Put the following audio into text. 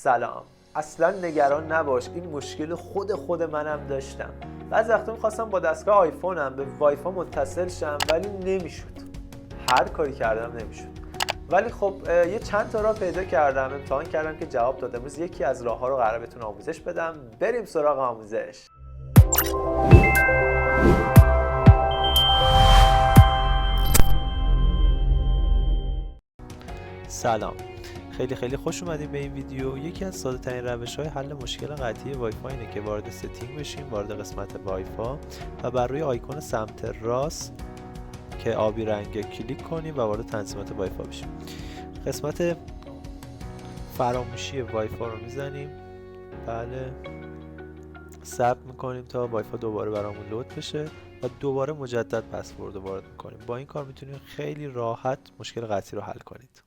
سلام. اصلا نگران نباش، این مشکل خود منم داشتم. بعضی وقتا می‌خواستم با دستگاه آیفونم به وایفا متصل شم ولی نمیشد. هر کاری کردم نمیشد. ولی خب یه چند تا راه پیدا کردم، امتحان کردم که جواب داد. امروز یکی از راه‌ها رو قراره بهتون آموزش بدم. بریم سراغ آموزش. سلام. خیلی خوش اومدیم به این ویدیو. یکی از ساده ترین روش های حل مشکل قطعی وایفا اینه که وارد ستینگ بشیم، وارد قسمت وایفا و بر روی آیکون سمت راست که آبی رنگه کلیک کنیم و وارد تنظیمات وایفا بشیم. قسمت فراموشی وایفا رو میزنیم. بله، ثبت میکنیم تا وایفا دوباره برامون لود بشه و دوباره مجدد پسورد رو وارد میکنیم. با این کار میتونیم خیلی راحت مشکل قطعی رو حل کنید.